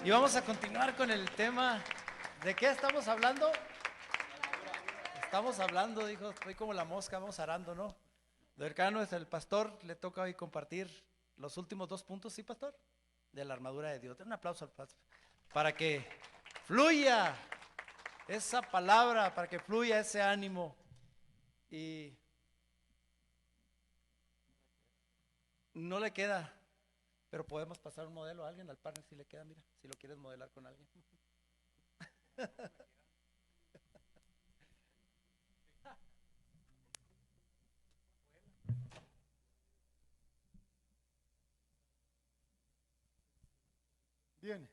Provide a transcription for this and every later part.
Y vamos a continuar con el tema. ¿De qué estamos hablando? Estamos hablando, dijo, estoy como la mosca, vamos arando, ¿no? Cercano es el pastor, le toca hoy compartir los últimos 2 puntos, ¿sí, pastor? De la armadura de Dios. Den un aplauso al pastor. Para que fluya esa palabra, para que fluya ese ánimo. Y no le queda, pero podemos pasar un modelo a alguien, al partner si le queda, mira, si lo quieres modelar con alguien. Bien,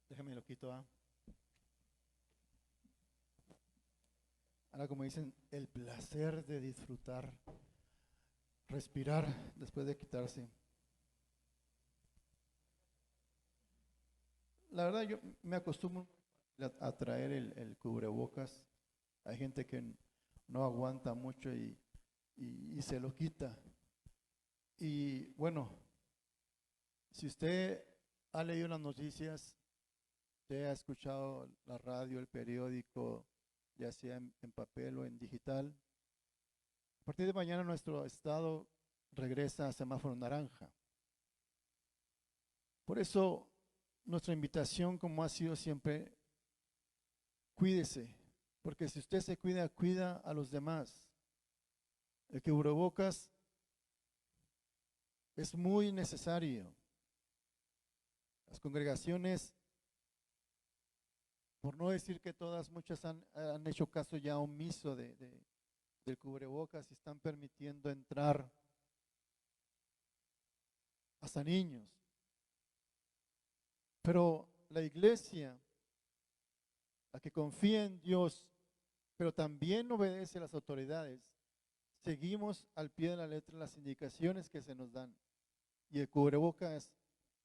déjame lo quito. Ahora, como dicen, el placer de disfrutar, respirar después de quitarse. La verdad, yo me acostumbro a traer el cubrebocas. Hay gente que no aguanta mucho y se lo quita. Y bueno, si usted ha leído las noticias, usted ha escuchado la radio, el periódico, ya sea en papel o en digital, a partir de mañana nuestro estado regresa a semáforo naranja. Por eso nuestra invitación, como ha sido siempre, cuídese, porque si usted se cuida, cuida a los demás. El cubrebocas es muy necesario. Las congregaciones, por no decir que todas, muchas han hecho caso ya omiso del cubrebocas y están permitiendo entrar hasta niños. Pero la iglesia, la que confía en Dios, pero también obedece a las autoridades, seguimos al pie de la letra las indicaciones que se nos dan. Y el cubrebocas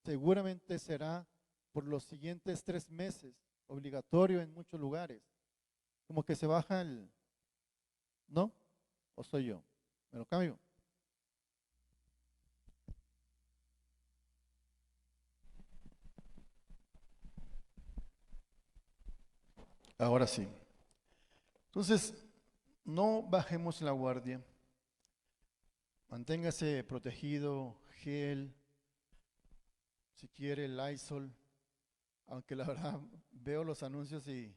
seguramente será por los siguientes 3 meses obligatorio en muchos lugares. Como que se baja el, ¿no? ¿O soy yo? ¿Me lo cambio? Ahora sí. Entonces, no bajemos la guardia. Manténgase protegido, gel, si quiere el Lysol, aunque la verdad veo los anuncios y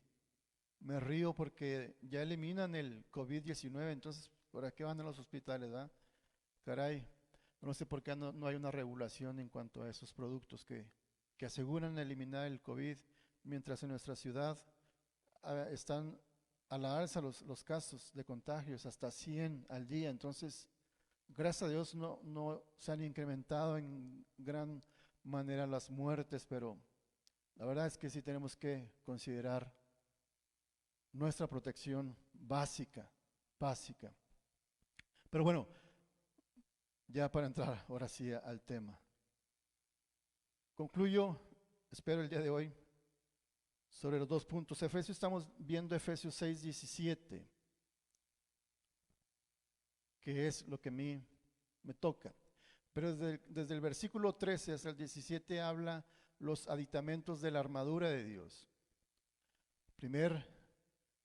me río porque ya eliminan el COVID-19, entonces ¿para qué van a los hospitales, verdad? Caray, no sé por qué no hay una regulación en cuanto a esos productos que aseguran eliminar el COVID, mientras en nuestra ciudad están a la alza los casos de contagios, hasta 100 al día, entonces gracias a Dios no se han incrementado en gran manera las muertes, pero la verdad es que sí tenemos que considerar nuestra protección básica, básica. Pero bueno, ya para entrar ahora sí al tema. Concluyo, espero el día de hoy, sobre los 2 puntos. Efesios, estamos viendo Efesios 6:17, que es lo que a mí me toca. Pero desde el versículo 13 hasta el 17 habla los aditamentos de la armadura de Dios. Primer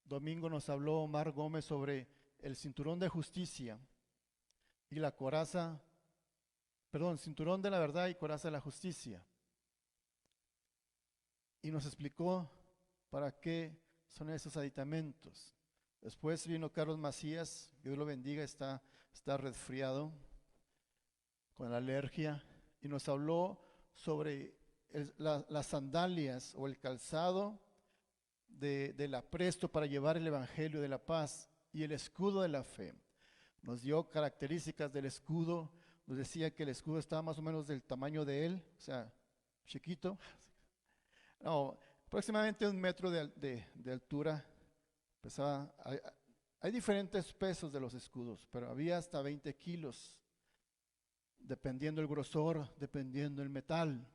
domingo nos habló Omar Gómez sobre el cinturón de justicia y la coraza, perdón, cinturón de la verdad y coraza de la justicia. Y nos explicó para qué son esos aditamentos. Después vino Carlos Macías, que Dios lo bendiga, está resfriado con alergia, y nos habló sobre las sandalias o el calzado del apresto para llevar el evangelio de la paz y el escudo de la fe. Nos dio características del escudo, nos decía que el escudo estaba más o menos del tamaño de él, o sea, chiquito. No, aproximadamente 1 metro de altura. Pesaba, hay diferentes pesos de los escudos, pero había hasta 20 kilos, dependiendo el grosor, dependiendo el metal.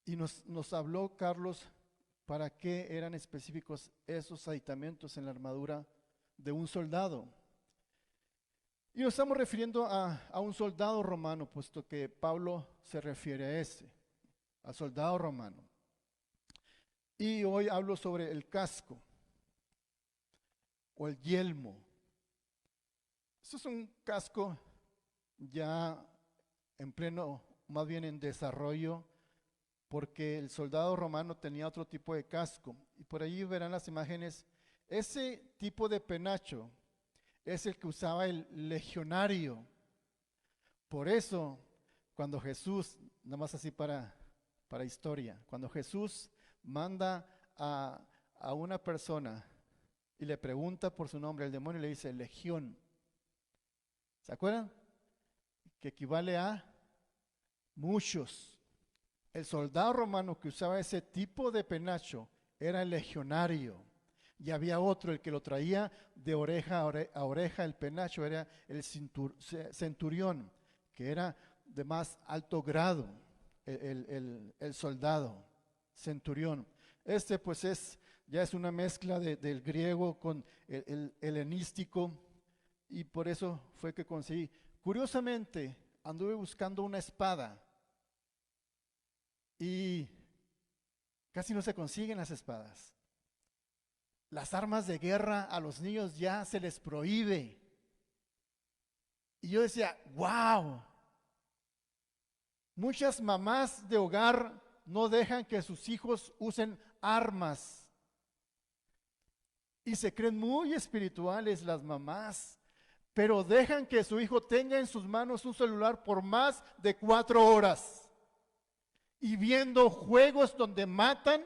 Y nos habló Carlos para qué eran específicos esos aditamentos en la armadura de un soldado. Y nos estamos refiriendo a un soldado romano, puesto que Pablo se refiere a ese. al soldado romano. Y hoy hablo sobre el casco o el yelmo. Esto es un casco ya en pleno, más bien en desarrollo, porque el soldado romano tenía otro tipo de casco. Y por allí verán las imágenes. Ese tipo de penacho es el que usaba el legionario. Por eso, cuando Jesús, nada más así para historia, cuando Jesús manda a una persona y le pregunta por su nombre, el demonio le dice legión. ¿Se acuerdan? Que equivale a muchos. El soldado romano que usaba ese tipo de penacho era el legionario. Y había otro, el que lo traía de oreja a oreja, el penacho era el centurión, que era de más alto grado, el soldado, centurión. Este pues ya es una mezcla del griego con el helenístico, y por eso fue que conseguí. Curiosamente, anduve buscando una espada y casi no se consiguen las espadas. Las armas de guerra a los niños ya se les prohíbe. Y yo decía, wow, muchas mamás de hogar no dejan que sus hijos usen armas. Y se creen muy espirituales las mamás, pero dejan que su hijo tenga en sus manos un celular por más de 4 horas. Y viendo juegos donde matan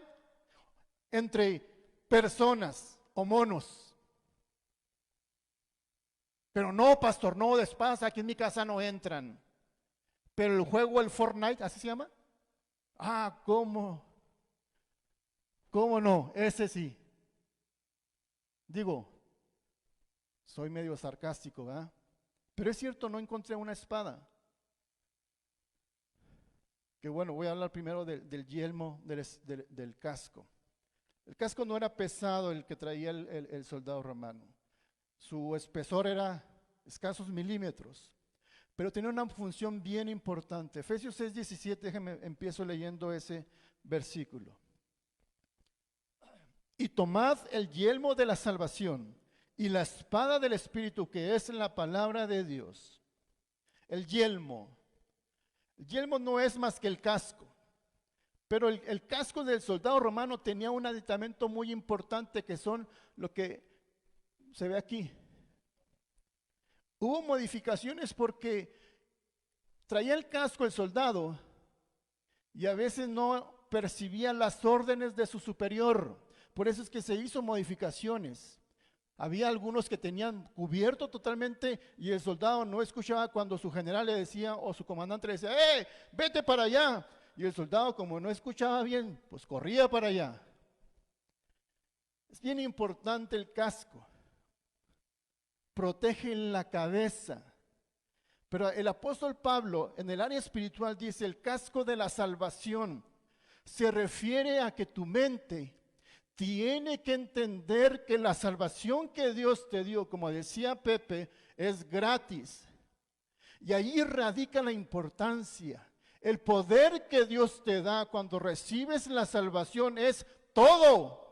entre personas o monos. Pero no, pastor, no, de espadas aquí en mi casa no entran. Pero el juego, el Fortnite, ¿así se llama? Ah, ¿cómo? ¿Cómo no? Ese sí. Digo, soy medio sarcástico, ¿verdad? Pero es cierto, no encontré una espada. Que bueno, voy a hablar primero del yelmo, del casco. El casco no era pesado el que traía el soldado romano. Su espesor era escasos milímetros, pero tenía una función bien importante. Efesios 6:17, déjenme, empiezo leyendo ese versículo. Y tomad el yelmo de la salvación y la espada del Espíritu, que es la palabra de Dios. El yelmo no es más que el casco. Pero el casco del soldado romano tenía un aditamento muy importante, que son lo que se ve aquí. Hubo modificaciones porque traía el casco el soldado y a veces no percibía las órdenes de su superior. Por eso es que se hizo modificaciones. Había algunos que tenían cubierto totalmente y el soldado no escuchaba cuando su general le decía o su comandante le decía, vete para allá. Y el soldado, como no escuchaba bien, pues corría para allá. Es bien importante el casco. Protege la cabeza. Pero el apóstol Pablo en el área espiritual dice, el casco de la salvación se refiere a que tu mente tiene que entender que la salvación que Dios te dio, como decía Pepe, es gratis. Y ahí radica la importancia. El poder que Dios te da cuando recibes la salvación es todo.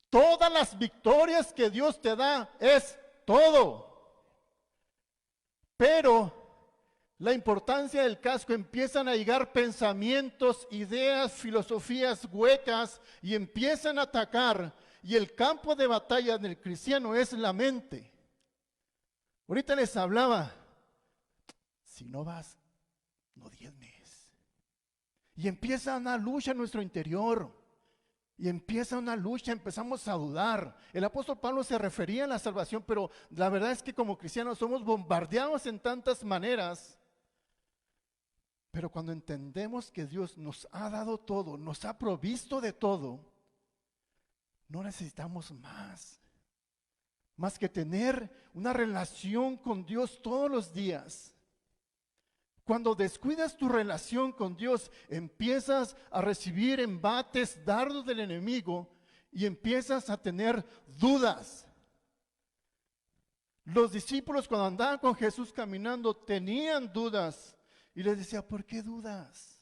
Todas las victorias que Dios te da es todo. Pero la importancia del casco, empiezan a llegar pensamientos, ideas, filosofías huecas y empiezan a atacar. Y el campo de batalla del cristiano es la mente. Ahorita les hablaba. Si no vas, no diezmes. Y empieza una lucha en nuestro interior. Y empieza una lucha, empezamos a dudar. El apóstol Pablo se refería a la salvación, pero la verdad es que como cristianos somos bombardeados en tantas maneras. Pero cuando entendemos que Dios nos ha dado todo, nos ha provisto de todo, no necesitamos más. Más que tener una relación con Dios todos los días. Cuando descuidas tu relación con Dios, empiezas a recibir embates, dardos del enemigo y empiezas a tener dudas. Los discípulos cuando andaban con Jesús caminando tenían dudas Y les decía, ¿por qué dudas?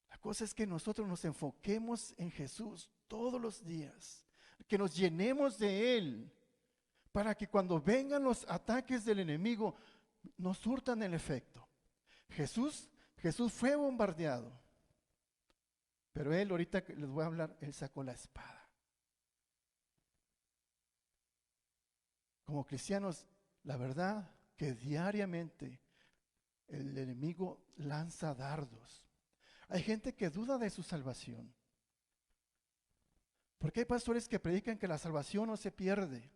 La cosa es que nosotros nos enfoquemos en Jesús todos los días, que nos llenemos de Él, para que cuando vengan los ataques del enemigo, nos surtan el efecto. Jesús fue bombardeado, pero Él, ahorita que les voy a hablar, Él sacó la espada. Como cristianos, la verdad que diariamente el enemigo lanza dardos. Hay gente que duda de su salvación. Porque hay pastores que predican que la salvación no se pierde.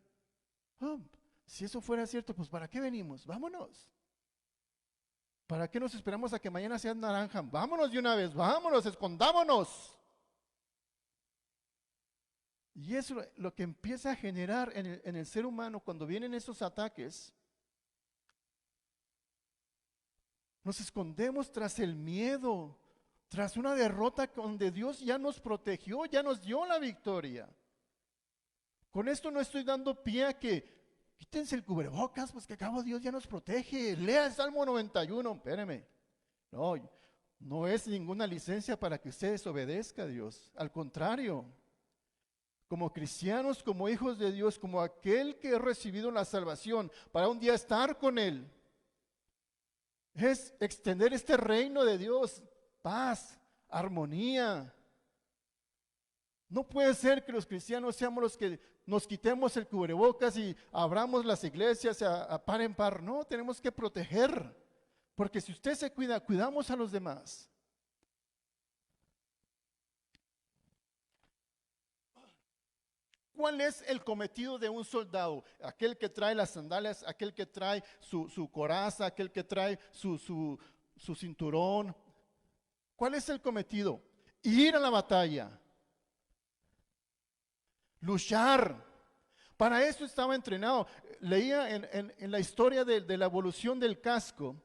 Oh, si eso fuera cierto, pues ¿para qué venimos? Vámonos. ¿Para qué nos esperamos a que mañana sea naranja? Vámonos de una vez, vámonos, escondámonos. Y eso lo que empieza a generar en el ser humano cuando vienen esos ataques. Nos escondemos tras el miedo, tras una derrota donde Dios ya nos protegió, ya nos dio la victoria. Con esto no estoy dando pie a que quítense el cubrebocas, pues que acabo Dios ya nos protege. Lea el Salmo 91, espéreme. No es ninguna licencia para que usted desobedezca a Dios. Al contrario, como cristianos, como hijos de Dios, como aquel que ha recibido la salvación, para un día estar con Él, es extender este reino de Dios, paz, armonía. No puede ser que los cristianos seamos los que nos quitemos el cubrebocas y abramos las iglesias a par en par. No, tenemos que proteger, porque si usted se cuida, cuidamos a los demás. ¿Cuál es el cometido de un soldado? Aquel que trae las sandalias, aquel que trae su coraza, aquel que trae su cinturón. ¿Cuál es el cometido? Ir a la batalla. Luchar. Para eso estaba entrenado. Leía en la historia de la evolución del casco,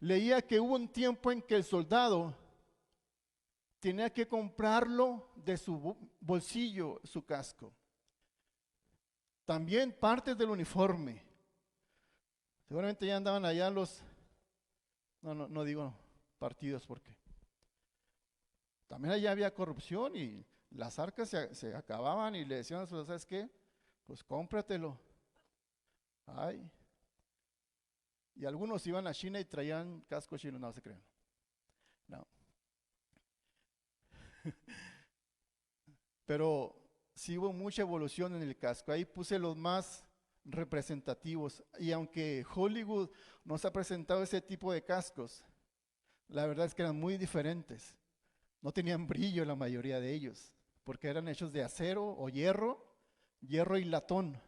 leía que hubo un tiempo en que el soldado tenía que comprarlo de su bolsillo, su casco. También partes del uniforme. Seguramente ya andaban allá no digo partidos porque también allá había corrupción y las arcas se acababan y le decían, ¿sabes qué? Pues cómpratelo. Ay. Y algunos iban a China y traían cascos chinos, no se crean. No. Pero sí hubo mucha evolución en el casco. Ahí puse los más representativos. Y aunque Hollywood nos ha presentado ese tipo de cascos, la verdad es que eran muy diferentes. No tenían brillo la mayoría de ellos, porque eran hechos de acero o hierro y latón.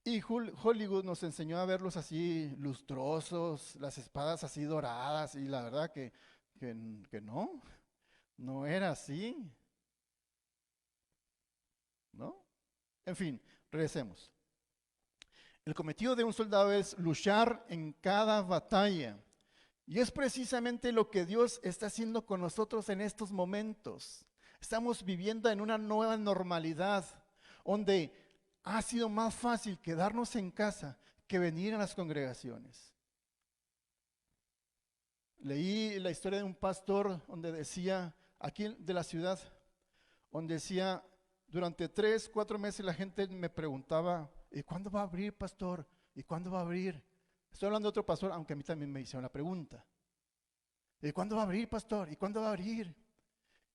Y Hollywood nos enseñó a verlos así lustrosos, las espadas así doradas, y la verdad que no era así. ¿No? En fin, regresemos. El cometido de un soldado es luchar en cada batalla. Y es precisamente lo que Dios está haciendo con nosotros en estos momentos. Estamos viviendo en una nueva normalidad, donde ha sido más fácil quedarnos en casa que venir a las congregaciones. Leí la historia de un pastor donde decía, aquí de la ciudad, donde decía, durante 3, 4 meses la gente me preguntaba, ¿y cuándo va a abrir, pastor? ¿Y cuándo va a abrir? Estoy hablando de otro pastor, aunque a mí también me hicieron la pregunta. ¿Y cuándo va a abrir, pastor? ¿Y cuándo va a abrir?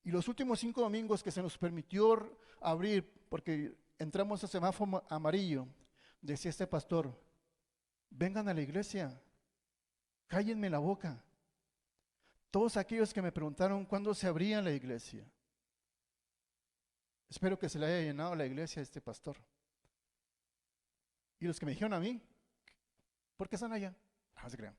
Y los últimos 5 domingos que se nos permitió abrir, porque entramos a semáforo amarillo, decía este pastor, vengan a la iglesia, cállenme la boca. Todos aquellos que me preguntaron cuándo se abría la iglesia. Espero que se le haya llenado la iglesia a este pastor. Y los que me dijeron a mí, ¿por qué están allá? No se crean.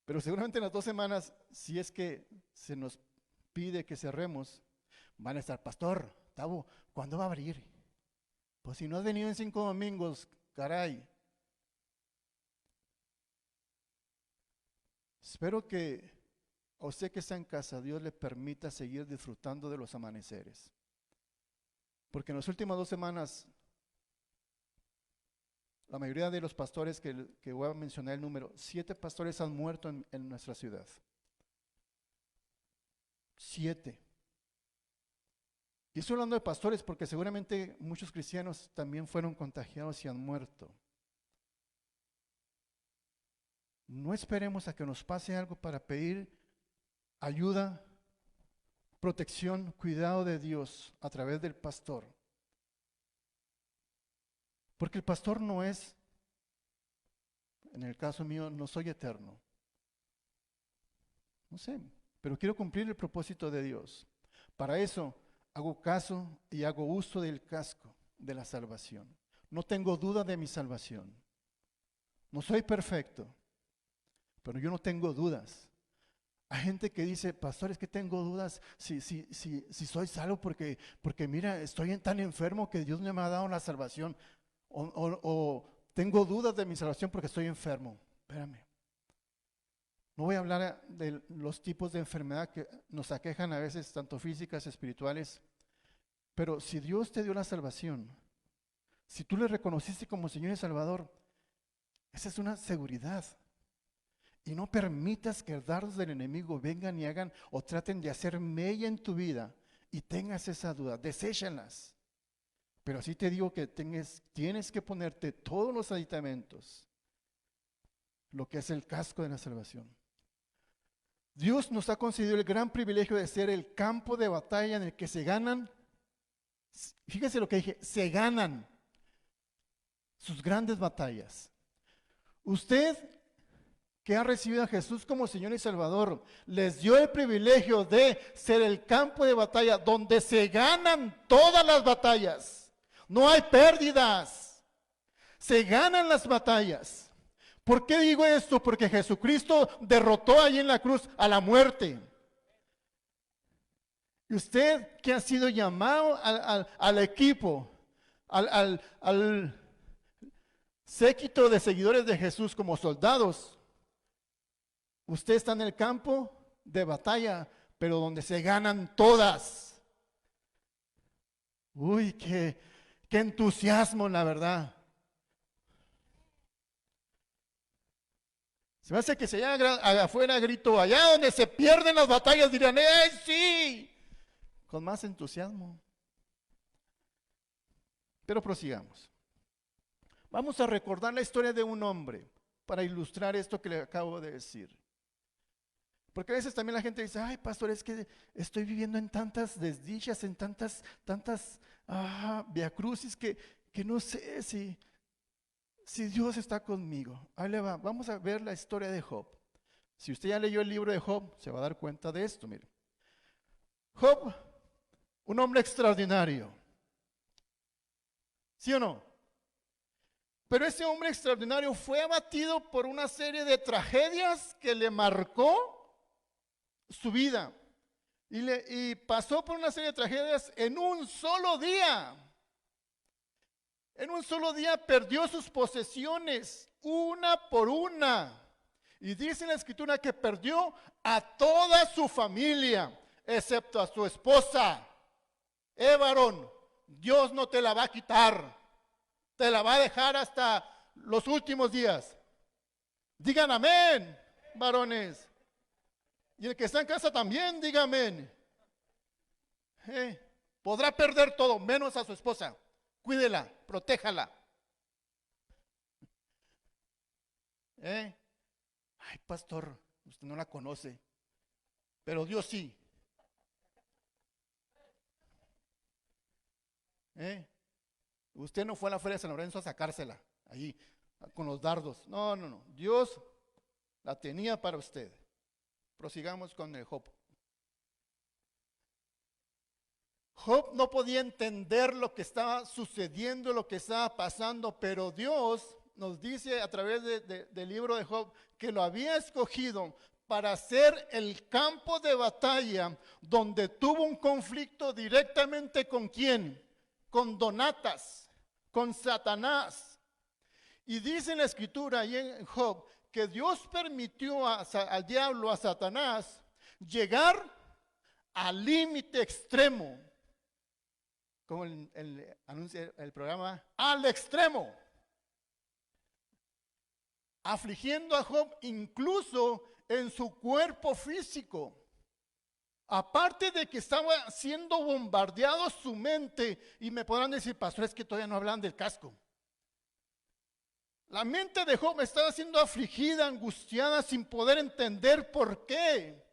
Pero seguramente en las 2 semanas, si es que se nos pide que cerremos, van a estar, pastor, Tavo, ¿cuándo va a abrir? Pues si no has venido en 5 domingos, caray. Espero que a usted que está en casa, Dios le permita seguir disfrutando de los amaneceres. Porque en las últimas 2 semanas, la mayoría de los pastores que voy a mencionar el número, 7 pastores han muerto en nuestra ciudad. 7. Y estoy hablando de pastores porque seguramente muchos cristianos también fueron contagiados y han muerto. No esperemos a que nos pase algo para pedir ayuda, protección, cuidado de Dios a través del pastor. Porque el pastor no es, en el caso mío, no soy eterno. No sé, pero quiero cumplir el propósito de Dios. Para eso hago caso y hago uso del casco de la salvación. No tengo duda de mi salvación. No soy perfecto, pero yo no tengo dudas. Hay gente que dice, pastor, es que tengo dudas si soy salvo porque mira, estoy tan enfermo que Dios no me ha dado la salvación. O tengo dudas de mi salvación porque estoy enfermo. Espérame. No voy a hablar de los tipos de enfermedad que nos aquejan a veces, tanto físicas, espirituales. Pero si Dios te dio la salvación, si tú le reconociste como Señor y Salvador, esa es una seguridad. Y no permitas que dardos del enemigo vengan y hagan o traten de hacer mella en tu vida y tengas esa duda. Deséchalas. Pero sí te digo que tienes que ponerte todos los aditamentos, lo que es el casco de la salvación. Dios nos ha concedido el gran privilegio de ser el campo de batalla en el que se ganan, fíjese lo que dije, se ganan sus grandes batallas. Usted que ha recibido a Jesús como Señor y Salvador, les dio el privilegio de ser el campo de batalla donde se ganan todas las batallas. No hay pérdidas, se ganan las batallas. ¿Por qué digo esto? Porque Jesucristo derrotó allí en la cruz a la muerte. Y usted que ha sido llamado al equipo, al séquito de seguidores de Jesús como soldados, usted está en el campo de batalla, pero donde se ganan todas. Uy, qué entusiasmo, la verdad. Se me hace que se llama afuera grito, allá donde se pierden las batallas dirán, ¡eh, sí! Con más entusiasmo. Pero prosigamos. Vamos a recordar la historia de un hombre para ilustrar esto que le acabo de decir. Porque a veces también la gente dice, ay, pastor, es que estoy viviendo en tantas desdichas, en tantas viacrucis que no sé si Dios está conmigo. Ahí le va, vamos a ver la historia de Job. Si usted ya leyó el libro de Job, se va a dar cuenta de esto, mire. Job, un hombre extraordinario. ¿Sí o no? Pero ese hombre extraordinario fue abatido por una serie de tragedias que le marcó su vida. Y pasó por una serie de tragedias en un solo día. En un solo día perdió sus posesiones, una por una. Y dice en la escritura que perdió a toda su familia, excepto a su esposa. Varón, Dios no te la va a quitar. Te la va a dejar hasta los últimos días. Digan amén, varones. Y el que está en casa también, diga amén. Podrá perder todo, menos a su esposa. Cuídela, protéjala. Ay, pastor, usted no la conoce, pero Dios sí. Usted no fue a la feria de San Lorenzo a sacársela, allí, con los dardos. No. Dios la tenía para usted. Prosigamos con el Job. Job no podía entender lo que estaba sucediendo, lo que estaba pasando, pero Dios nos dice a través del libro de Job que lo había escogido para ser el campo de batalla donde tuvo un conflicto directamente con ¿quién? Con Donatas, con Satanás. Y dice en la escritura ahí en Job que Dios permitió al diablo, a Satanás, llegar al límite extremo. como anuncia el programa, al extremo, afligiendo a Job incluso en su cuerpo físico. Aparte de que estaba siendo bombardeado su mente, y me podrán decir, pastor, es que todavía no hablan del casco. La mente de Job estaba siendo afligida, angustiada, sin poder entender por qué.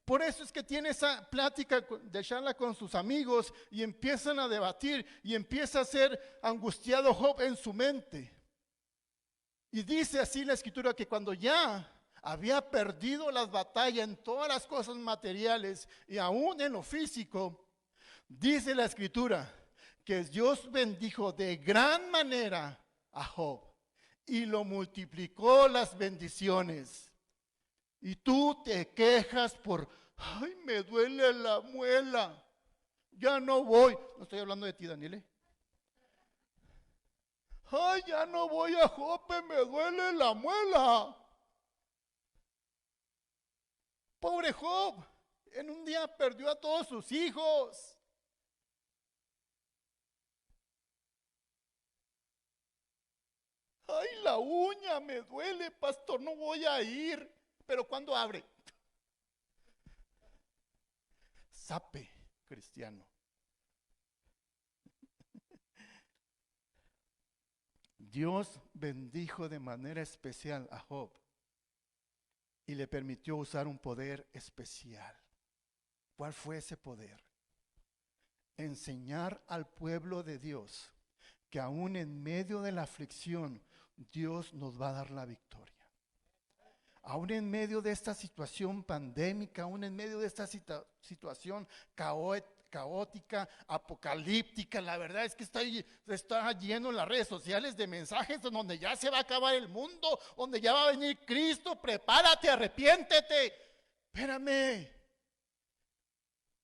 Por eso es que tiene esa plática de charla con sus amigos y empiezan a debatir y empieza a ser angustiado Job en su mente. Y dice así la escritura que cuando ya había perdido las batallas en todas las cosas materiales y aún en lo físico, dice la escritura que Dios bendijo de gran manera a Job y lo multiplicó las bendiciones. Y tú te quejas por, ay, me duele la muela, ya no voy. No estoy hablando de ti, Daniel. Ay, ya no voy a Jope, me duele la muela. Pobre Job, en un día perdió a todos sus hijos. Ay, la uña me duele, pastor, no voy a ir. Pero ¿cuándo abre? Sape cristiano. Dios bendijo de manera especial a Job y le permitió usar un poder especial. ¿Cuál fue ese poder? Enseñar al pueblo de Dios que aún en medio de la aflicción Dios nos va a dar la victoria. Aún en medio de esta situación pandémica, aún en medio de esta situación caótica, apocalíptica, la verdad es que está lleno en las redes sociales de mensajes donde ya se va a acabar el mundo, donde ya va a venir Cristo, prepárate, arrepiéntete. Espérame,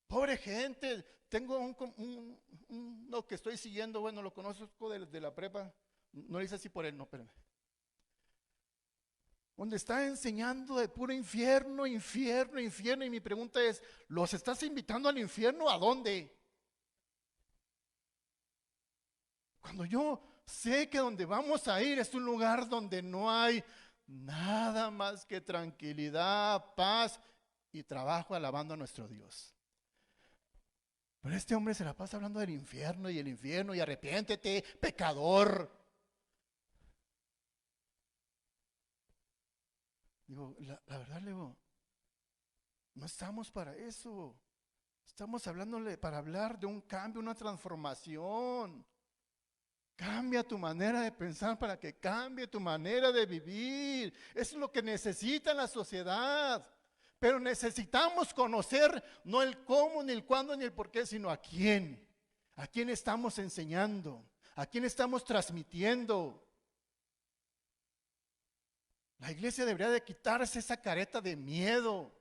pobre gente, tengo uno que estoy siguiendo, bueno, lo conozco de la prepa, no le hice así por él, no, espérame. Donde está enseñando de puro infierno, infierno, infierno. Y mi pregunta es, ¿los estás invitando al infierno? ¿A dónde? Cuando yo sé que donde vamos a ir es un lugar donde no hay nada más que tranquilidad, paz y trabajo alabando a nuestro Dios. Pero este hombre se la pasa hablando del infierno y arrepiéntete, pecador. Digo, la verdad, le digo, no estamos para eso. Estamos hablándole para hablar de un cambio, una transformación. Cambia tu manera de pensar para que cambie tu manera de vivir. Eso es lo que necesita la sociedad. Pero necesitamos conocer no el cómo, ni el cuándo, ni el por qué, sino a quién. A quién estamos enseñando, a quién estamos transmitiendo. La iglesia debería de quitarse esa careta de miedo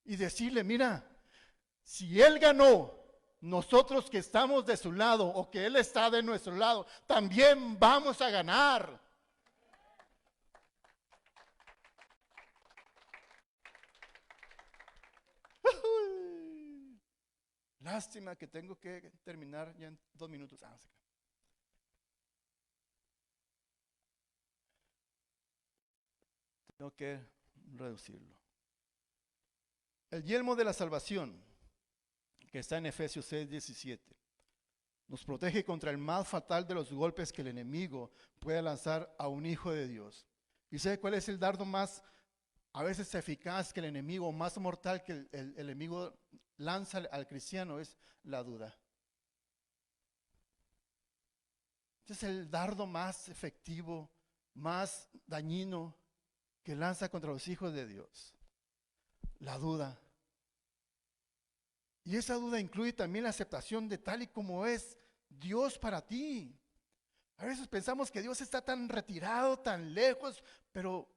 y decirle, mira, si Él ganó, nosotros que estamos de su lado o que Él está de nuestro lado, también vamos a ganar. Lástima que tengo que terminar ya en 2 minutos. Tengo que reducirlo. El yelmo de la salvación, que está en Efesios 6:17, nos protege contra el mal fatal de los golpes que el enemigo puede lanzar a un hijo de Dios. ¿Y sabe cuál es el dardo más, a veces eficaz que el enemigo, más mortal que el enemigo lanza al cristiano? Es la duda. Este es el dardo más efectivo, más dañino que lanza contra los hijos de Dios. La duda. Y esa duda incluye también la aceptación de tal y como es Dios para ti. A veces pensamos que Dios está tan retirado, tan lejos, pero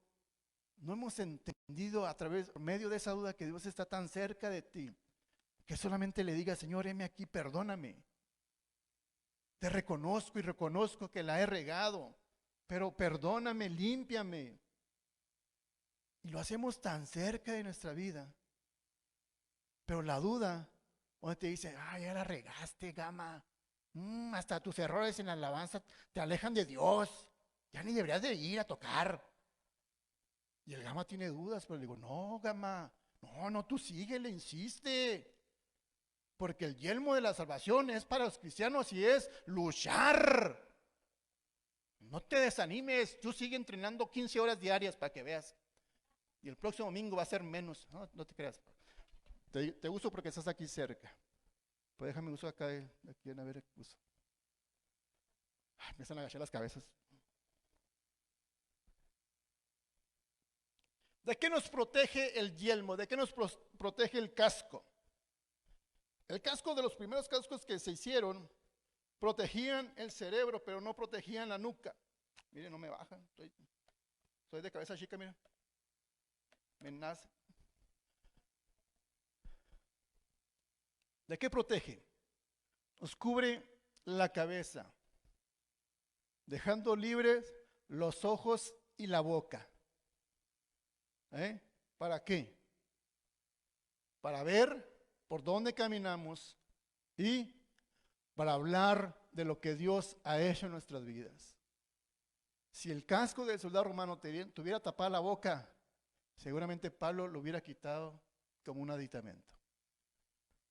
no hemos entendido por medio de esa duda que Dios está tan cerca de ti, que solamente le diga, Señor, heme aquí, perdóname. Te reconozco y reconozco que la he regado, pero perdóname, límpiame. Y lo hacemos tan cerca de nuestra vida. Pero la duda Donde te dice, ya la regaste, Gama. Hasta tus errores en la alabanza te alejan de Dios. Ya ni deberías de ir a tocar. Y el Gama tiene dudas, pero le digo, no, Gama, no, tú síguele, insiste. Porque el yelmo de la salvación es para los cristianos y es luchar. No te desanimes, tú sigue entrenando 15 horas diarias para que veas. Y el próximo domingo va a ser menos. No te creas. Te uso porque estás aquí cerca. Pues déjame uso acá, aquí a ver qué uso. Me están agachando las cabezas. ¿De qué nos protege el yelmo? ¿De qué nos protege el casco? El casco, de los primeros cascos que se hicieron, protegían el cerebro, pero no protegían la nuca. Miren, no me bajan. Soy de cabeza chica, mira. Me nace. ¿De qué protege? Nos cubre la cabeza, dejando libres los ojos y la boca. ¿Para qué? Para ver por dónde caminamos y para hablar de lo que Dios ha hecho en nuestras vidas. Si el casco del soldado romano tuviera tapada la boca, seguramente Pablo lo hubiera quitado como un aditamento.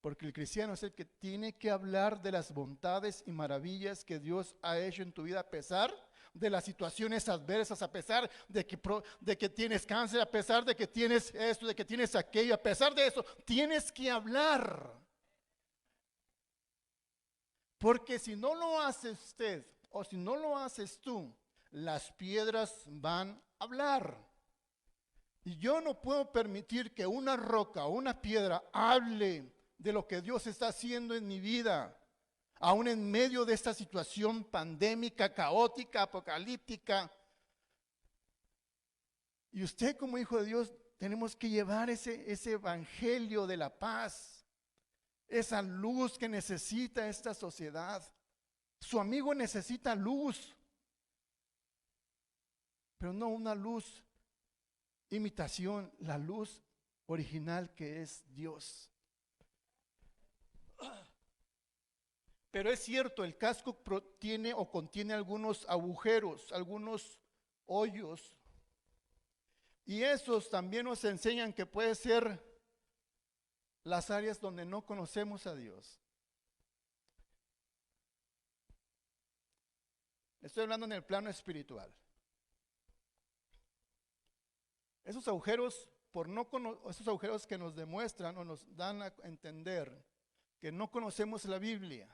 Porque el cristiano es el que tiene que hablar de las bondades y maravillas que Dios ha hecho en tu vida, a pesar de las situaciones adversas, a pesar de que tienes cáncer, a pesar de que tienes esto, de que tienes aquello, a pesar de eso, tienes que hablar. Porque si no lo hace usted, o si no lo haces tú, las piedras van a hablar. Y yo no puedo permitir que una roca o una piedra hable de lo que Dios está haciendo en mi vida, aún en medio de esta situación pandémica, caótica, apocalíptica. Y usted como hijo de Dios tenemos que llevar ese evangelio de la paz, esa luz que necesita esta sociedad. Su amigo necesita luz, pero no una luz imitación, la luz original que es Dios. Pero es cierto, el casco tiene o contiene algunos agujeros, algunos hoyos. Y esos también nos enseñan que puede ser las áreas donde no conocemos a Dios. Estoy hablando en el plano espiritual. Esos agujeros, esos agujeros que nos demuestran o nos dan a entender que no conocemos la Biblia.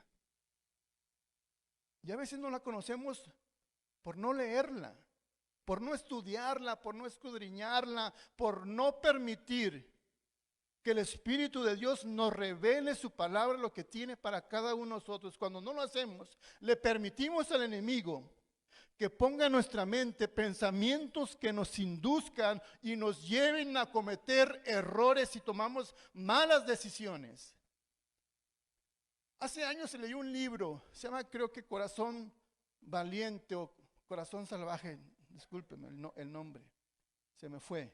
Y a veces no la conocemos por no leerla, por no estudiarla, por no escudriñarla, por no permitir que el Espíritu de Dios nos revele su palabra, lo que tiene para cada uno de nosotros. Cuando no lo hacemos, le permitimos al enemigo que ponga en nuestra mente pensamientos que nos induzcan y nos lleven a cometer errores y tomamos malas decisiones. Hace años se leyó un libro, se llama creo que Corazón Valiente o Corazón Salvaje, discúlpeme el nombre, se me fue.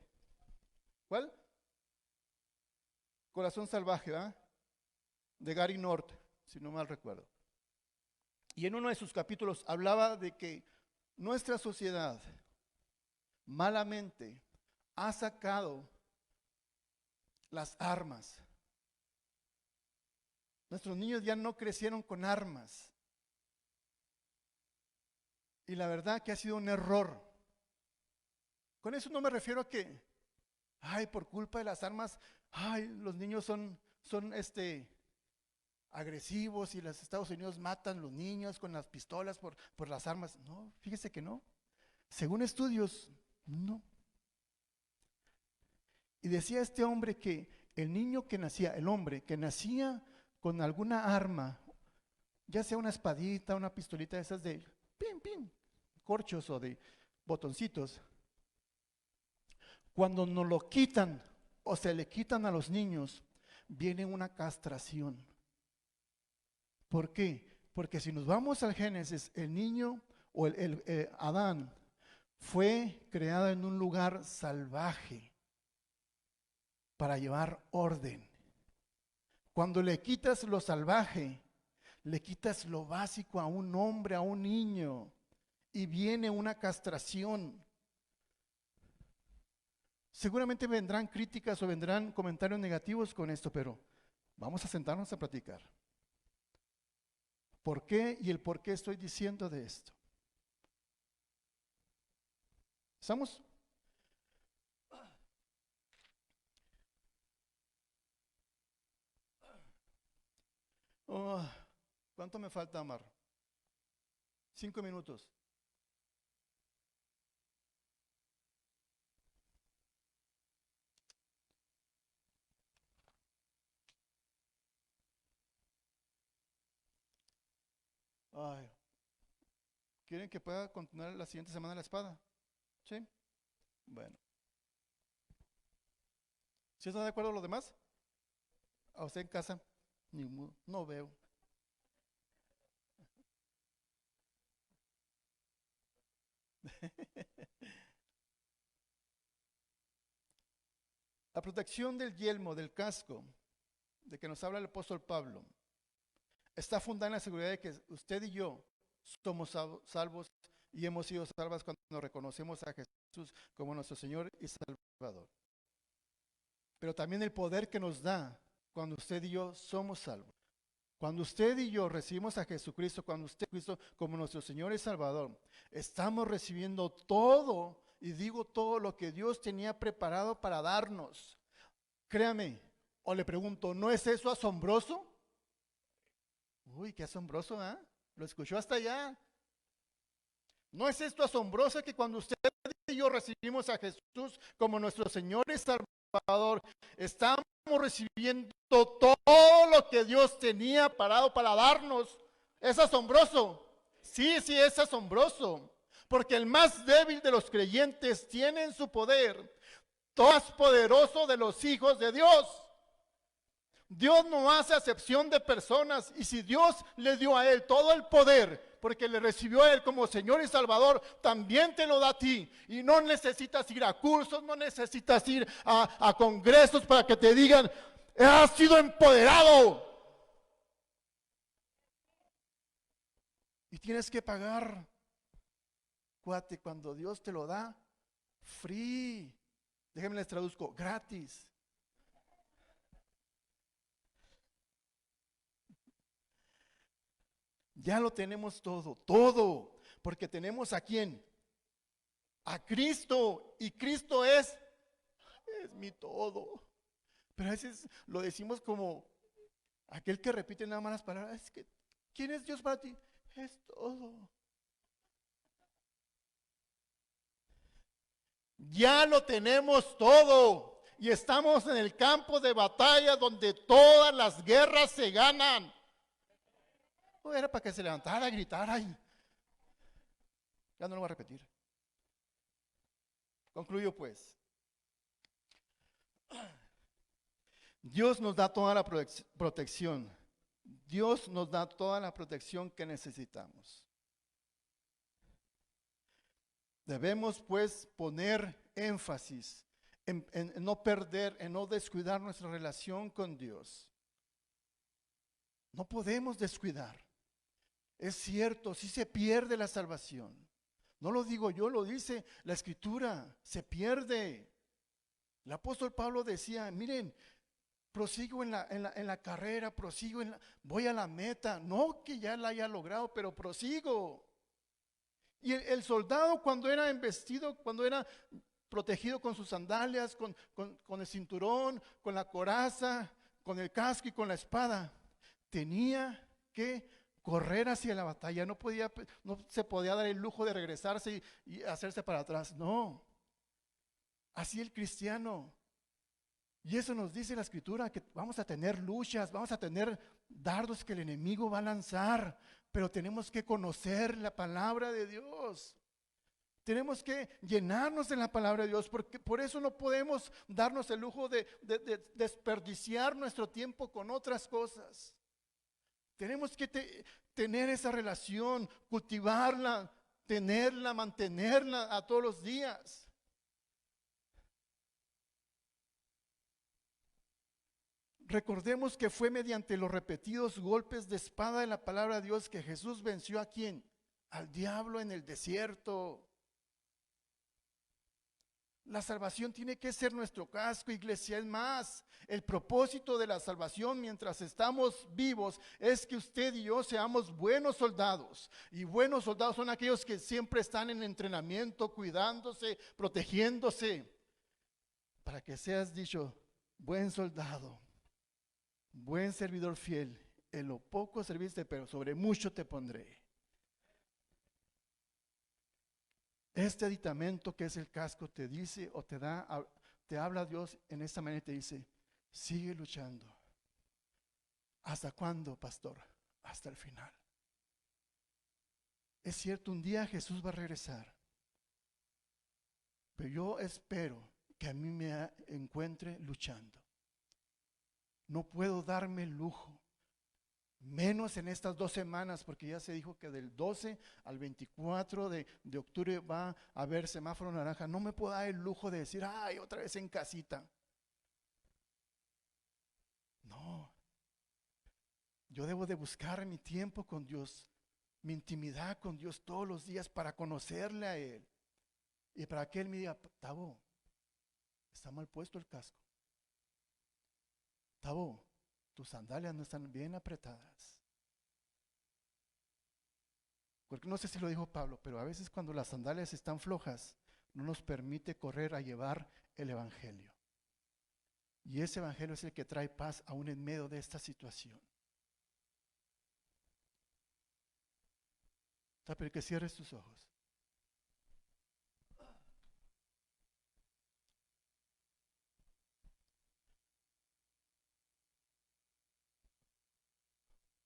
¿Cuál? Corazón Salvaje, ¿verdad? De Gary North, si no mal recuerdo. Y en uno de sus capítulos hablaba de que nuestra sociedad malamente ha sacado las armas. Nuestros niños ya no crecieron con armas. Y la verdad que ha sido un error. Con eso no me refiero a que, por culpa de las armas, los niños son agresivos y los Estados Unidos matan a los niños con las pistolas por las armas. No, fíjese que no. Según estudios, no. Y decía este hombre que el hombre que nacía con alguna arma, ya sea una espadita, una pistolita de esas de pin, corchos o de botoncitos, cuando nos lo quitan o se le quitan a los niños, viene una castración. ¿Por qué? Porque si nos vamos al Génesis, el niño o el Adán fue creado en un lugar salvaje para llevar orden. Cuando le quitas lo salvaje, le quitas lo básico a un hombre, a un niño, y viene una castración. Seguramente vendrán críticas o vendrán comentarios negativos con esto, pero vamos a sentarnos a platicar. ¿Por qué y el por qué estoy diciendo de esto? ¿Estamos? Oh, ¿cuánto me falta, Amar? 5 minutos. Ay, ¿quieren que pueda continuar la siguiente semana la espada? ¿Sí? Bueno. ¿Sí están de acuerdo los demás? ¿A usted en casa? No veo. La protección del yelmo, del casco, de que nos habla el apóstol Pablo, está fundada en la seguridad de que usted y yo somos salvos y hemos sido salvos cuando reconocemos a Jesús como nuestro Señor y Salvador. Pero también el poder que nos da cuando usted y yo somos salvos. Cuando usted y yo recibimos a Jesucristo, cuando usted Cristo como nuestro Señor y Salvador, estamos recibiendo todo, y digo todo lo que Dios tenía preparado para darnos. Créame, o le pregunto, ¿no es eso asombroso? Uy, qué asombroso, ¿eh? Lo escuchó hasta allá. ¿No es esto asombroso que cuando usted y yo recibimos a Jesús como nuestro Señor y Salvador, estamos recibiendo todo lo que Dios tenía parado para darnos? ¿Es asombroso? Sí, sí, es asombroso. Porque el más débil de los creyentes tiene en su poder todo más poderoso de los hijos de Dios. Dios no hace acepción de personas, y si Dios le dio a él todo el poder, porque le recibió a él como Señor y Salvador, también te lo da a ti. Y no necesitas ir a cursos, no necesitas ir a congresos para que te digan, has sido empoderado. Y tienes que pagar, cuate, cuando Dios te lo da, free. Déjenme les traduzco, gratis. Ya lo tenemos todo, todo, porque tenemos a quién, a Cristo, y Cristo es mi todo. Pero a veces lo decimos como aquel que repite nada más las palabras, es que, ¿quién es Dios para ti? Es todo. Ya lo tenemos todo, y estamos en el campo de batalla donde todas las guerras se ganan. Era para que se levantara, gritara. Ya no lo voy a repetir. Concluyo pues. Dios nos da toda la protección. Dios nos da toda la protección que necesitamos. Debemos pues poner énfasis en no perder, en no descuidar nuestra relación con Dios. No podemos descuidar. Es cierto, sí se pierde la salvación. No lo digo yo, lo dice la Escritura, se pierde. El apóstol Pablo decía, miren, prosigo en la carrera, voy a la meta. No que ya la haya logrado, pero prosigo. Y el soldado cuando era embestido, cuando era protegido con sus sandalias, con el cinturón, con la coraza, con el casco y con la espada, tenía que correr hacia la batalla. No se podía dar el lujo de regresarse y hacerse para atrás. No. Así el cristiano. Y eso nos dice la Escritura, que vamos a tener luchas, vamos a tener dardos que el enemigo va a lanzar, pero tenemos que conocer la palabra de Dios. Tenemos que llenarnos de la palabra de Dios, porque por eso no podemos darnos el lujo de desperdiciar nuestro tiempo con otras cosas. Tenemos que tener esa relación, cultivarla, tenerla, mantenerla a todos los días. recordemos que fue mediante los repetidos golpes de espada de la palabra de Dios que Jesús venció ¿a quién? Al diablo en el desierto. La salvación tiene que ser nuestro casco, iglesia. Es más, el propósito de la salvación mientras estamos vivos es que usted y yo seamos buenos soldados. Y buenos soldados son aquellos que siempre están en entrenamiento, cuidándose, protegiéndose. Para que seas dicho, buen soldado, buen servidor fiel. En lo poco serviste, pero sobre mucho te pondré. Este aditamento que es el casco te dice o te habla Dios en esta manera y te dice, sigue luchando. ¿Hasta cuándo, pastor? Hasta el final. Es cierto, un día Jesús va a regresar, pero yo espero que a mí me encuentre luchando. No puedo darme el lujo, menos en estas 2 semanas, porque ya se dijo que del 12 al 24 de octubre va a haber semáforo naranja. No me puedo dar el lujo de decir, ay, otra vez en casita. No, yo debo de buscar mi tiempo con Dios, mi intimidad con Dios todos los días para conocerle a Él. Y para que Él me diga, Tavo, está mal puesto el casco. Tavo, tus sandalias no están bien apretadas. Porque no sé si lo dijo Pablo, pero a veces cuando las sandalias están flojas, no nos permite correr a llevar el evangelio. Y ese evangelio es el que trae paz aún en medio de esta situación. Pero que cierres tus ojos.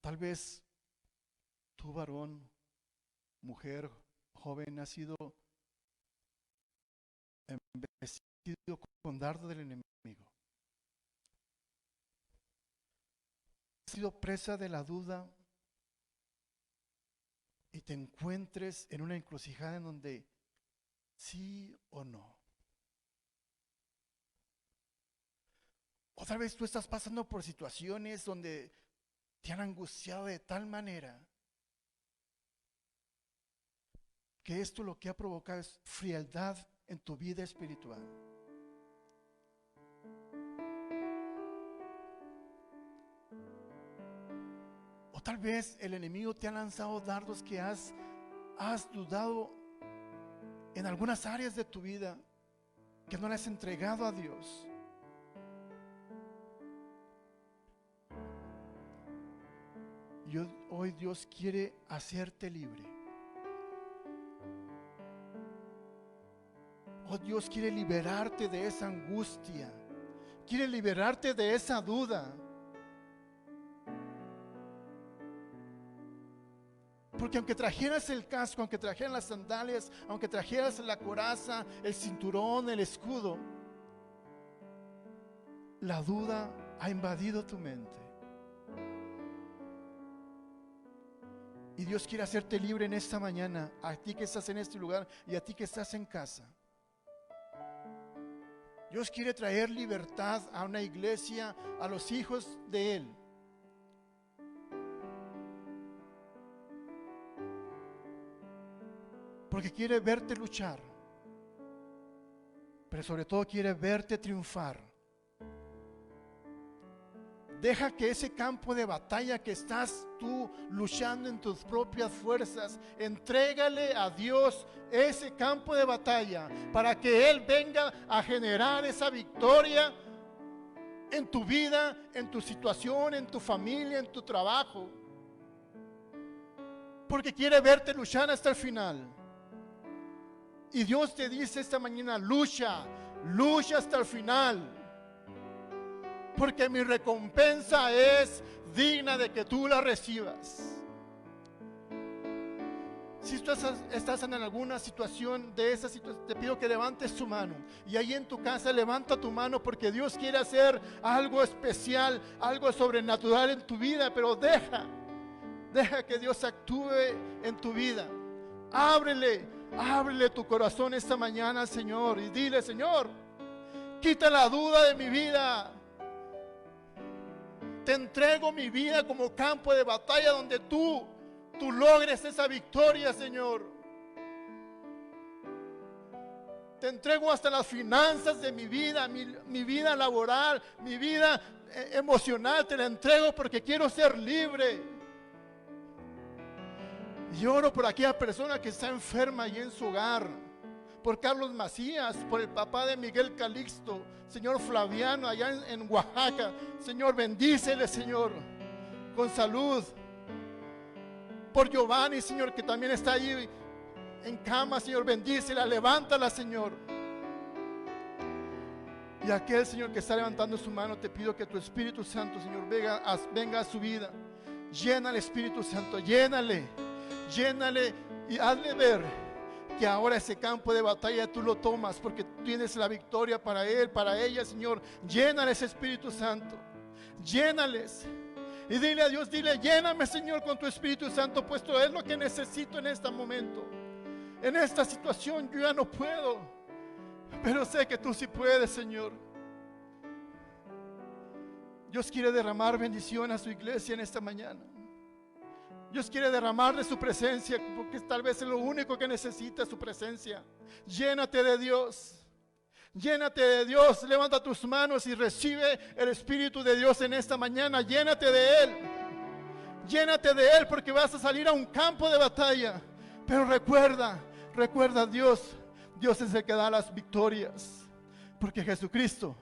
Tal vez tú, varón, mujer, joven, has sido embestido con dardo del enemigo. Has sido presa de la duda y te encuentres en una encrucijada en donde sí o no. Otra vez tú estás pasando por situaciones donde te han angustiado de tal manera que esto lo que ha provocado es frialdad en tu vida espiritual. O tal vez el enemigo te ha lanzado dardos que has dudado en algunas áreas de tu vida, que no le has entregado a Dios. Hoy Dios quiere hacerte libre. Oh, Dios quiere liberarte de esa angustia, quiere liberarte de esa duda. Porque aunque trajeras el casco, aunque trajeras las sandalias, aunque trajeras la coraza, el cinturón, el escudo, la duda ha invadido tu mente. Y Dios quiere hacerte libre en esta mañana, a ti que estás en este lugar y a ti que estás en casa. Dios quiere traer libertad a una iglesia, a los hijos de Él. Porque quiere verte luchar, pero sobre todo quiere verte triunfar. Deja que ese campo de batalla que estás tú luchando en tus propias fuerzas, entrégale a Dios ese campo de batalla para que Él venga a generar esa victoria en tu vida, en tu situación, en tu familia, en tu trabajo. Porque quiere verte luchar hasta el final. Y Dios te dice esta mañana, lucha hasta el final. Porque mi recompensa es digna de que tú la recibas. Si tú estás en alguna situación de esa situación, te pido que levantes tu mano. Y ahí en tu casa levanta tu mano, porque Dios quiere hacer algo especial, algo sobrenatural en tu vida. Pero deja que Dios actúe en tu vida. Ábrele tu corazón esta mañana, Señor, y dile: Señor, quita la duda de mi vida. Te entrego mi vida como campo de batalla donde tú logres esa victoria, Señor. Te entrego hasta las finanzas de mi vida, mi vida laboral, mi vida emocional. Te la entrego porque quiero ser libre. Y oro por aquella persona que está enferma allí en su hogar. Por Carlos Macías, por el papá de Miguel Calixto, Señor Flaviano, allá en Oaxaca. Señor, bendícele, Señor, con salud. Por Giovanni, Señor, que también está allí en cama, Señor, bendícela, levántala, Señor. Y aquel, Señor, que está levantando su mano, te pido que tu Espíritu Santo, Señor, venga a su vida. Llénale, Espíritu Santo, llénale y hazle ver que ahora ese campo de batalla tú lo tomas, porque tienes la victoria para él, para ella, Señor. Llénales, Espíritu Santo, llénales. Y dile a Dios, dile, lléname, Señor, con tu Espíritu Santo, puesto es lo que necesito en este momento. En esta situación yo ya no puedo, pero sé que tú sí puedes, Señor. Dios quiere derramar bendición a su iglesia en esta mañana. Dios quiere derramar de su presencia, porque tal vez es lo único que necesita, su presencia. Llénate de Dios. Llénate de Dios. Levanta tus manos y recibe el Espíritu de Dios en esta mañana. Llénate de Él. Llénate de Él, porque vas a salir a un campo de batalla. Pero recuerda, Dios es el que da las victorias. Porque Jesucristo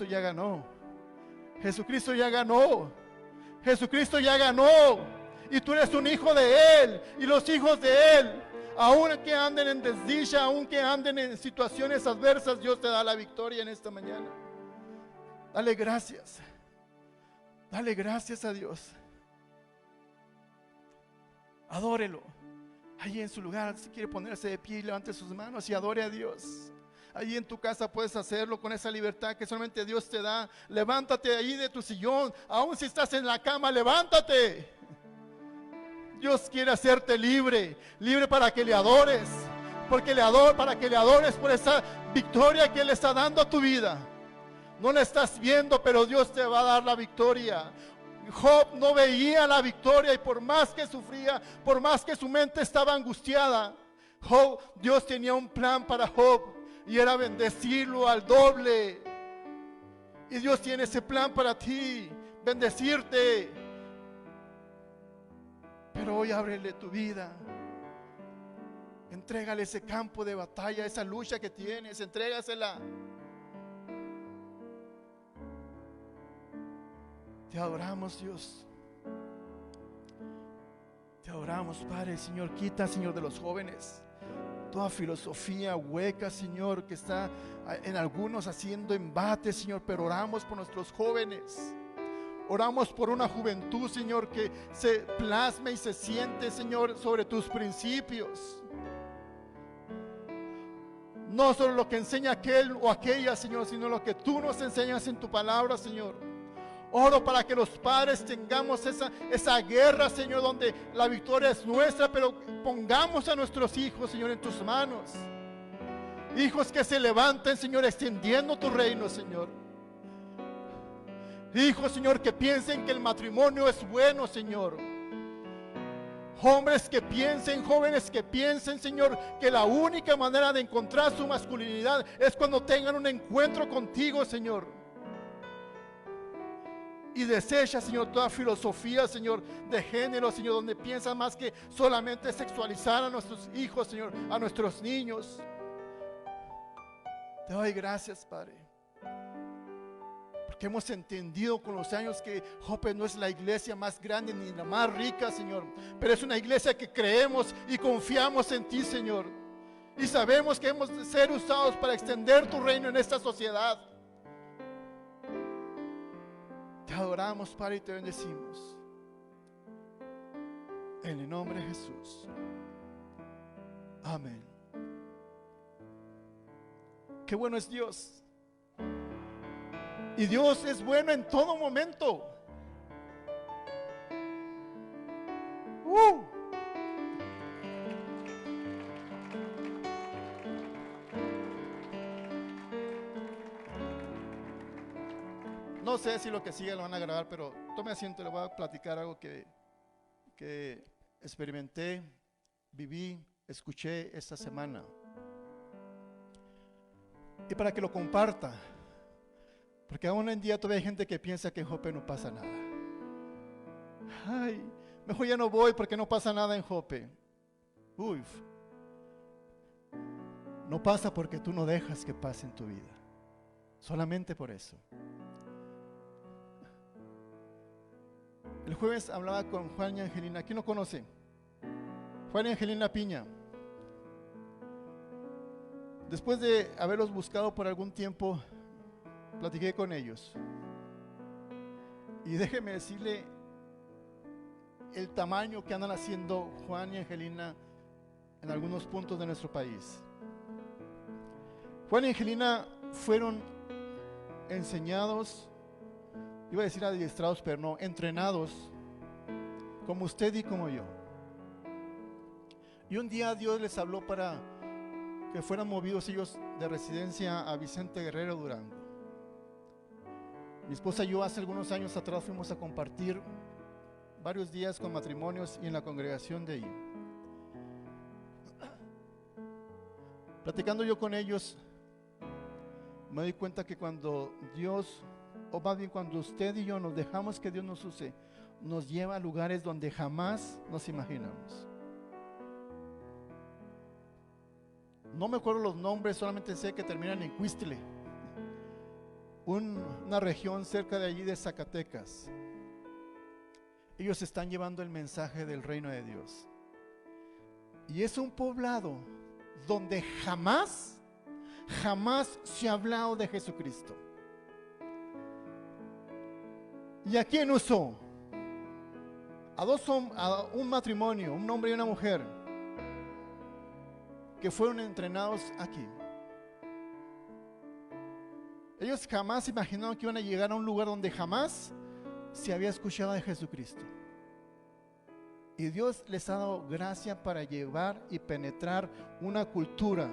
ya ganó. Jesucristo ya ganó. Jesucristo ya ganó. Y tú eres un hijo de Él. Y los hijos de Él, aun que anden en desdicha, aun que anden en situaciones adversas, Dios te da la victoria en esta mañana. Dale gracias. Dale gracias a Dios. Adórelo. Allí en su lugar, si quiere ponerse de pie y levante sus manos y adore a Dios. Allí en tu casa puedes hacerlo con esa libertad que solamente Dios te da. Levántate ahí de tu sillón. Aun si estás en la cama, levántate. Dios quiere hacerte libre. Libre para que le adores. Para que le adores por esa victoria que Él está dando a tu vida. No la estás viendo, pero Dios te va a dar la victoria. Job no veía la victoria y por más que sufría, por más que su mente estaba angustiada, Dios tenía un plan para Job y era bendecirlo al doble. Y Dios tiene ese plan para ti, bendecirte. Pero hoy ábrele tu vida. Entrégale ese campo de batalla, esa lucha que tienes, entrégasela. Te adoramos, Dios. Te adoramos, Padre. Señor, quita, Señor, de los jóvenes toda filosofía hueca, Señor, que está en algunos haciendo embate, Señor. Pero oramos por nuestros jóvenes. Oramos por una juventud, Señor, que se plasme y se siente, Señor, sobre tus principios. No solo lo que enseña aquel o aquella, Señor, sino lo que tú nos enseñas en tu palabra, Señor. Oro para que los padres tengamos esa guerra, Señor, donde la victoria es nuestra, pero pongamos a nuestros hijos, Señor, en tus manos. Hijos que se levanten, Señor, extendiendo tu reino, Señor. Hijos, Señor, que piensen que el matrimonio es bueno, Señor. Hombres que piensen, jóvenes que piensen, Señor, que la única manera de encontrar su masculinidad es cuando tengan un encuentro contigo, Señor. Y desecha, Señor, toda filosofía, Señor, de género, Señor, donde piensan más que solamente sexualizar a nuestros hijos, Señor, a nuestros niños. Te doy gracias, Padre, porque hemos entendido con los años que Jope no es la iglesia más grande ni la más rica, Señor, pero es una iglesia que creemos y confiamos en ti, Señor, y sabemos que hemos de ser usados para extender tu reino en esta sociedad. Te adoramos, Padre, y te bendecimos en el nombre de Jesús. Amén. Qué bueno es Dios. Y Dios es bueno en todo momento. No sé si lo que sigue lo van a grabar, pero tome asiento, le voy a platicar algo que experimenté, viví, escuché esta semana. Y para que lo comparta, porque aún en día todavía hay gente que piensa que en Jope no pasa nada. Ay, mejor ya no voy porque no pasa nada en Jope. Uy, no pasa porque tú no dejas que pase en tu vida. Solamente por eso. El jueves hablaba con Juan y Angelina. ¿Quién lo conoce? Juan y Angelina Piña. Después de haberlos buscado por algún tiempo, platiqué con ellos. Y déjeme decirle el tamaño que andan haciendo Juan y Angelina en algunos puntos de nuestro país. Juan y Angelina fueron enseñados, iba a decir adiestrados, pero no, entrenados, como usted y como yo. Y un día Dios les habló para que fueran movidos ellos de residencia a Vicente Guerrero, Durango. Mi esposa y yo hace algunos años atrás fuimos a compartir varios días con matrimonios y en la congregación de ahí. Platicando yo con ellos, me doy cuenta que cuando Dios, o más bien cuando usted y yo nos dejamos que Dios nos use, nos lleva a lugares donde jamás nos imaginamos. No me acuerdo los nombres, solamente sé que terminan en Cuistile, una región cerca de allí de Zacatecas. Ellos están llevando el mensaje del reino de Dios. Y es un poblado donde jamás se ha hablado de Jesucristo. ¿Y a quién usó? A un matrimonio, un hombre y una mujer, que fueron entrenados aquí. Ellos jamás imaginaron que iban a llegar a un lugar donde jamás se había escuchado de Jesucristo. Y Dios les ha dado gracia para llevar y penetrar una cultura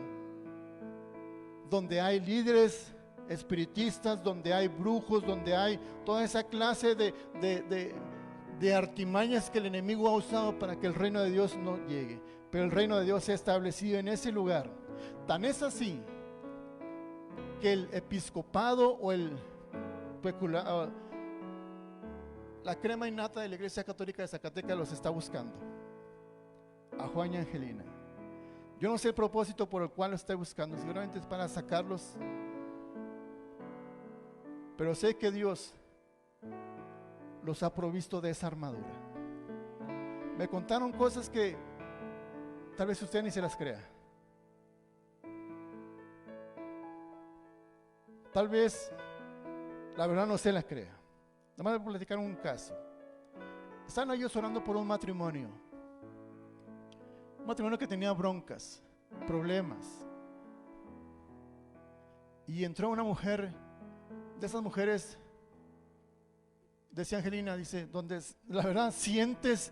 donde hay líderes espiritistas, donde hay brujos, donde hay toda esa clase de artimañas que el enemigo ha usado para que el reino de Dios no llegue. Pero el reino de Dios se ha establecido en ese lugar. Tan es así que el episcopado o la crema innata de la Iglesia Católica de Zacatecas los está buscando, a Juan y Angelina. Yo no sé el propósito por el cual lo está buscando, seguramente es para sacarlos, pero sé que Dios los ha provisto de esa armadura. Me contaron cosas que tal vez usted ni se las crea. Tal vez la verdad no se las crea. Nada más voy a platicar un caso. Están ellos orando por un matrimonio que tenía broncas, problemas. Y entró una mujer, de esas mujeres, decía Angelina, dice, donde la verdad sientes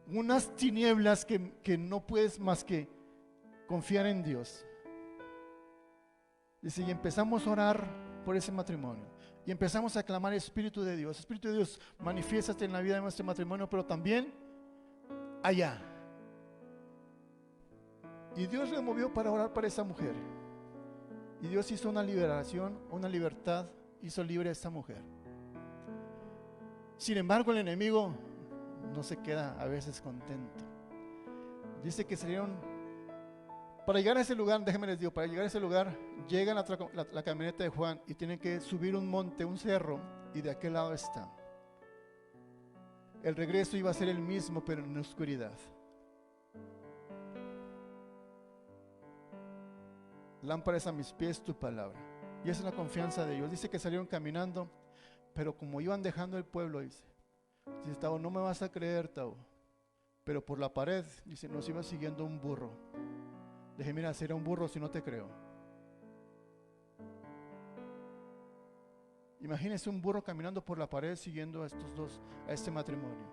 unas tinieblas que no puedes más que confiar en Dios. Dice, y empezamos a orar por ese matrimonio. Y empezamos a clamar Espíritu de Dios. Espíritu de Dios, manifiéstate en la vida de nuestro matrimonio, pero también allá. Y Dios le movió para orar para esa mujer. Y Dios hizo una liberación, una libertad, hizo libre a esa mujer. Sin embargo, el enemigo no se queda a veces contento. Dice que salieron, para llegar a ese lugar, déjenme les digo, para llegar a ese lugar, llegan la camioneta de Juan y tienen que subir un monte, un cerro, y de aquel lado está. El regreso iba a ser el mismo, pero en la oscuridad. Lámparas a mis pies tu palabra. Y esa es la confianza de ellos. Dice que salieron caminando, pero como iban dejando el pueblo, dice Tavo, no me vas a creer, Tavo, pero por la pared, dice, nos iba siguiendo un burro. Dije, mira, será un burro si no te creo. Imagínense un burro caminando por la pared siguiendo a estos dos, a este matrimonio,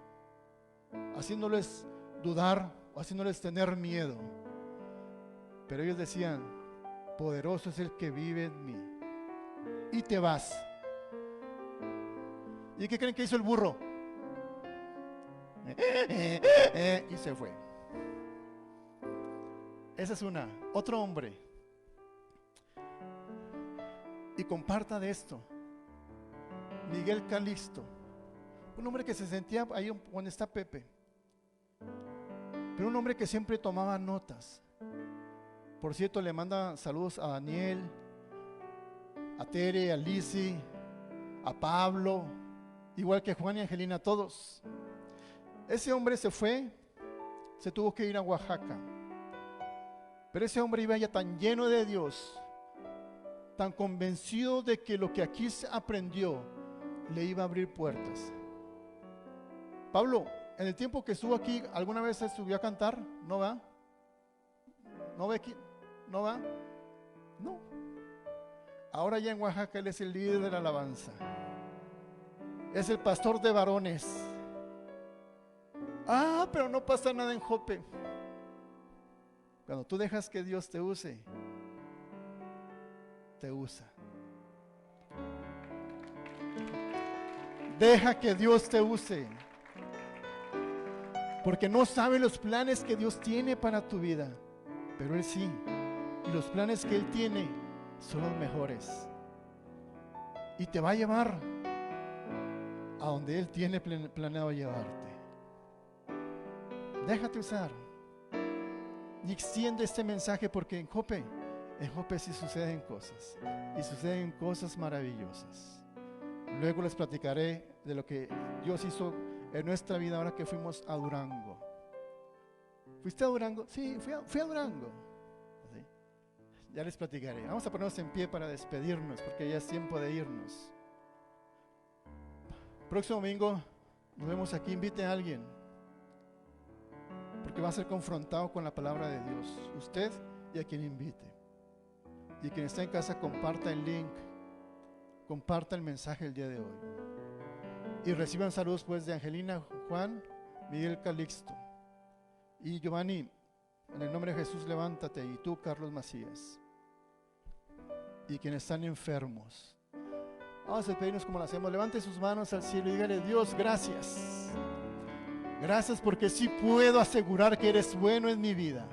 haciéndoles dudar, haciéndoles tener miedo. Pero ellos decían, poderoso es el que vive en mí. Y te vas. ¿Y qué creen que hizo el burro? Y se fue. Esa es una. Otro hombre. Y comparta de esto. Miguel Calixto. Un hombre que se sentía ahí donde está Pepe. Pero un hombre que siempre tomaba notas. Por cierto, le manda saludos a Daniel, a Tere, a Lizzy, a Pablo, igual que Juan y Angelina, todos. Ese hombre se fue, se tuvo que ir a Oaxaca. Pero ese hombre iba ya tan lleno de Dios, tan convencido de que lo que aquí se aprendió le iba a abrir puertas. Pablo, en el tiempo que estuvo aquí, ¿alguna vez se subió a cantar? ¿No va? ¿No ve aquí? ¿No va? No. Ahora ya en Oaxaca él es el líder de la alabanza. Es el pastor de varones. Ah, pero no pasa nada en Jope. Cuando tú dejas que Dios te use, te usa. Deja que Dios te use. Porque no sabe los planes que Dios tiene para tu vida, pero Él sí. Y los planes que Él tiene son los mejores. Y te va a llevar a donde Él tiene planeado llevarte. Déjate usar. Y extiende este mensaje, porque en Jope sí suceden cosas. Y suceden cosas maravillosas. Luego les platicaré de lo que Dios hizo en nuestra vida ahora que fuimos a Durango. ¿Fuiste a Durango? Sí, fui a Durango. ¿Sí? Ya les platicaré. Vamos a ponernos en pie para despedirnos, porque ya es tiempo de irnos. Próximo domingo nos vemos aquí. Invite a alguien, porque va a ser confrontado con la palabra de Dios. Usted y a quien invite. Y quien está en casa, comparta el link, comparta el mensaje el día de hoy. Y reciban saludos pues de Angelina, Juan, Miguel Calixto y Giovanni. En el nombre de Jesús, levántate. Y tú, Carlos Macías. Y quienes están enfermos, vamos a despedirnos como lo hacemos. Levante sus manos al cielo y dígale: Dios, gracias. Gracias, porque sí puedo asegurar que eres bueno en mi vida.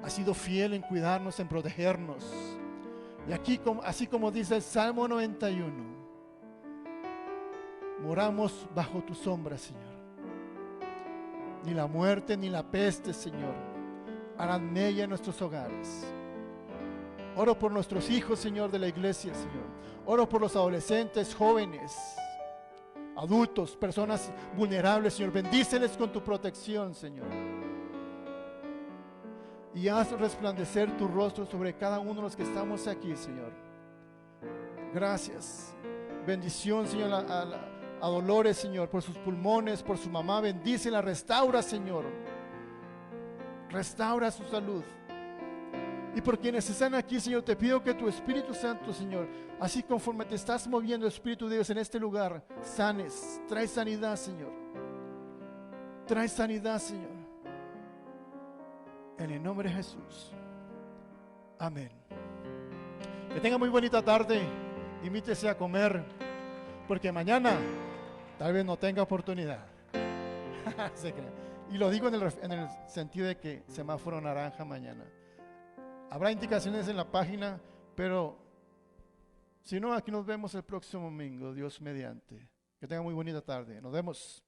Has sido fiel en cuidarnos, en protegernos. Y aquí, así como dice el Salmo 91, moramos bajo tu sombra, Señor. Ni la muerte ni la peste, Señor, harán mella en nuestros hogares. Oro por nuestros hijos, Señor, de la iglesia, Señor. Oro por los adolescentes, jóvenes, adultos, personas vulnerables, Señor. Bendíceles con tu protección, Señor. Y haz resplandecer tu rostro sobre cada uno de los que estamos aquí, Señor. Gracias. Bendición, Señor, a Dolores, Señor, por sus pulmones, por su mamá. Bendícela, restaura, Señor. Restaura su salud. Y por quienes están aquí, Señor, te pido que tu Espíritu Santo, Señor, así conforme te estás moviendo, Espíritu de Dios, en este lugar, sanes. Trae sanidad, Señor. Trae sanidad, Señor. En el nombre de Jesús. Amén. Que tenga muy bonita tarde. Invítese a comer, porque mañana tal vez no tenga oportunidad. Y lo digo en el sentido de que semáforo naranja mañana. Habrá indicaciones en la página, pero si no, aquí nos vemos el próximo domingo, Dios mediante. Que tenga muy bonita tarde. Nos vemos.